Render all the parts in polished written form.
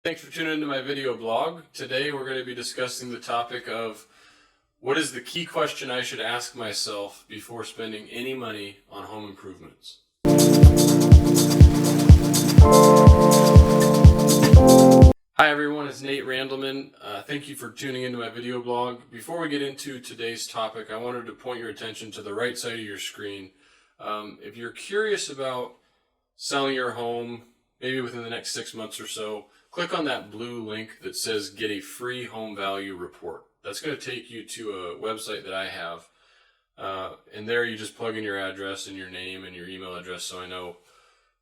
Thanks for tuning into my video blog. Today we're going to be discussing the topic of what is the key question I should ask myself before spending any money on home improvements. Hi everyone, it's Nate.randleman. Thank you for tuning into my video blog. Before we get into today's topic, I wanted to point your attention to the right side of your screen. If you're curious about selling your home, maybe within the next 6 months or so, click on that blue link that says get a free home value report. That's going to take you to a website that I have. And there you just plug in your address and your name and your email address so I know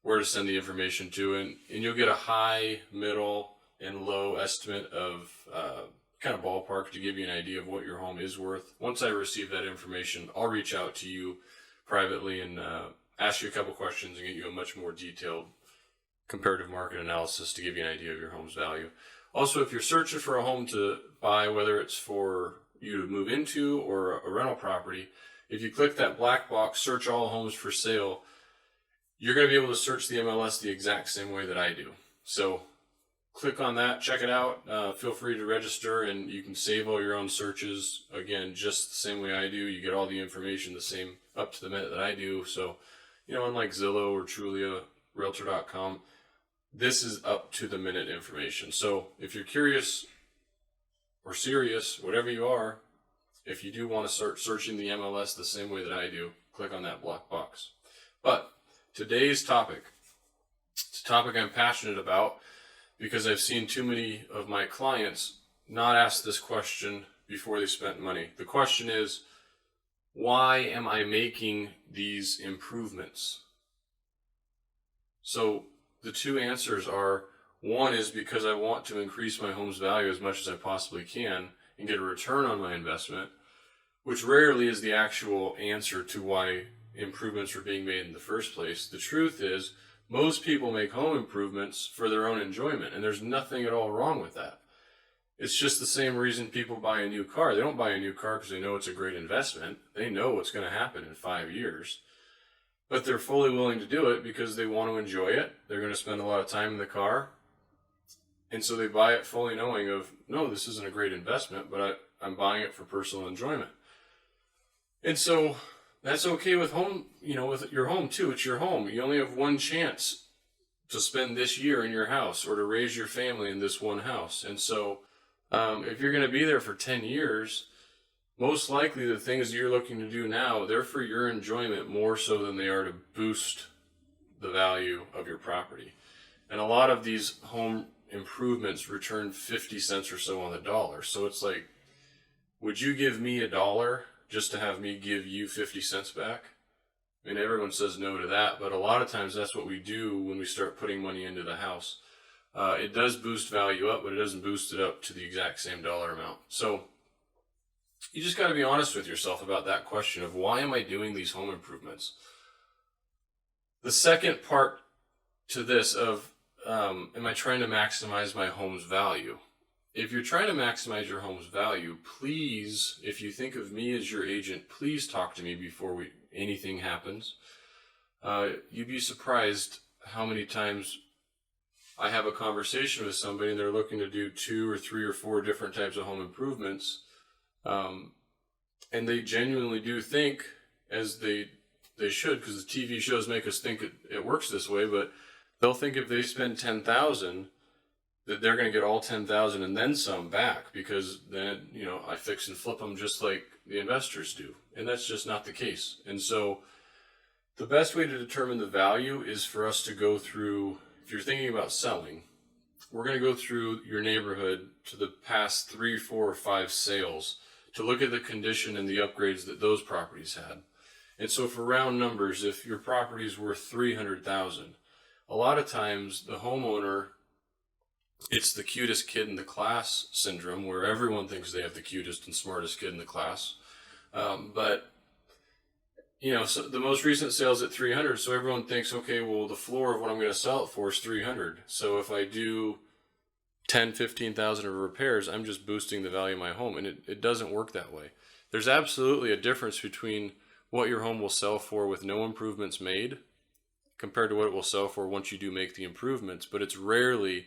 where to send the information to. And you'll get a high, middle, and low estimate of kind of ballpark to give you an idea of what your home is worth. Once I receive that information, I'll reach out to you privately and ask you a couple questions and get you a much more detailed comparative market analysis to give you an idea of your home's value. Also, if you're searching for a home to buy, whether it's for you to move into or a rental property, if you click that black box, search all homes for sale, you're going to be able to search the MLS the exact same way that I do. So click on that, check it out. Feel free to register and you can save all your own searches. Again, just the same way I do. You get all the information the same up to the minute that I do. So, unlike Zillow or Trulia, Realtor.com, this is up to the minute information. So if you're curious or serious, whatever you are, if you do want to start searching the MLS the same way that I do, click on that black box. But today's topic, it's a topic I'm passionate about because I've seen too many of my clients not ask this question before they spent money. The question is, why am I making these improvements? So the two answers are, one is because I want to increase my home's value as much as I possibly can and get a return on my investment, which rarely is the actual answer to why improvements are being made in the first place. The truth is, most people make home improvements for their own enjoyment, and there's nothing at all wrong with that. It's just the same reason people buy a new car. They don't buy a new car because they know it's a great investment. They know what's going to happen in 5 years. But they're fully willing to do it because they want to enjoy it. They're going to spend a lot of time in the car. And so they buy it fully knowing of, no, this isn't a great investment, but I'm buying it for personal enjoyment. And so that's okay with home, with your home too. It's your home. You only have one chance to spend this year in your house or to raise your family in this one house. And so if you're going to be there for 10 years, most likely the things you're looking to do now, they're for your enjoyment more so than they are to boost the value of your property. And a lot of these home improvements return 50 cents or so on the dollar. So it's like, would you give me $1 just to have me give you 50 cents back? I mean, everyone says no to that, but a lot of times that's what we do when we start putting money into the house. It does boost value up, but it doesn't boost it up to the exact same dollar amount. So you just got to be honest with yourself about that question of why am I doing these home improvements? The second part to this of am I trying to maximize my home's value? If you're trying to maximize your home's value, please, if you think of me as your agent, please talk to me before anything happens. You'd be surprised how many times I have a conversation with somebody and they're looking to do 2 or 3 or 4 different types of home improvements. And they genuinely do think, as they should, because the TV shows make us think it works this way, but they'll think if they spend $10,000 that they're going to get all $10,000 and then some back, because then, I fix and flip them just like the investors do. And that's just not the case. And so the best way to determine the value is for us to go through, if you're thinking about selling, we're going to go through your neighborhood to the past 3, 4, or 5 sales to look at the condition and the upgrades that those properties had. And so for round numbers, if your property is worth $300,000, a lot of times the homeowner, it's the cutest kid in the class syndrome, where everyone thinks they have the cutest and smartest kid in the class. But so the most recent sale's at $300,000, so everyone thinks, okay, well, the floor of what I'm going to sell it for is $300,000. So if I do $10,000, $15,000 of repairs, I'm just boosting the value of my home, and it doesn't work that way. There's absolutely a difference between what your home will sell for with no improvements made compared to what it will sell for once you do make the improvements, but it's rarely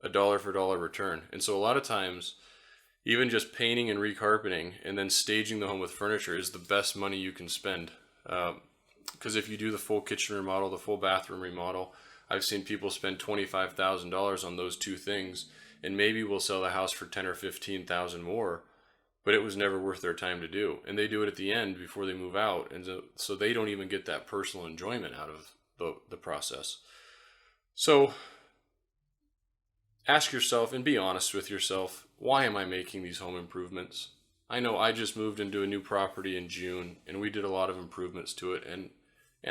a dollar for dollar return. And so a lot of times, even just painting and recarpeting and then staging the home with furniture is the best money you can spend. Because if you do the full kitchen remodel, the full bathroom remodel, I've seen people spend $25,000 on those two things, and maybe we'll sell the house for $10,000 or $15,000 more, but it was never worth their time to do. And they do it at the end before they move out, and so they don't even get that personal enjoyment out of the process. So ask yourself and be honest with yourself, why am I making these home improvements? I know I just moved into a new property in June, and we did a lot of improvements to it, and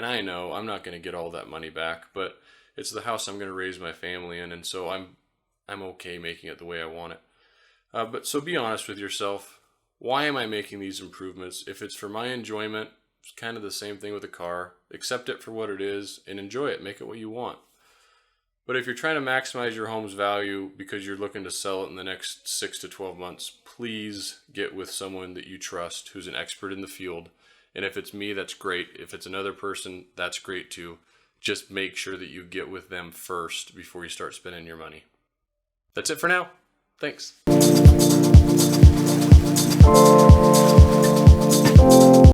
I know I'm not going to get all that money back, but it's the house I'm going to raise my family in, and so I'm okay making it the way I want it. But so be honest with yourself. Why am I making these improvements? If it's for my enjoyment, it's kind of the same thing with a car. Accept it for what it is and enjoy it. Make it what you want. But if you're trying to maximize your home's value because you're looking to sell it in the next 6 to 12 months, please get with someone that you trust who's an expert in the field. And if it's me, that's great. If it's another person, that's great too. Just make sure that you get with them first before you start spending your money. That's it for now. Thanks.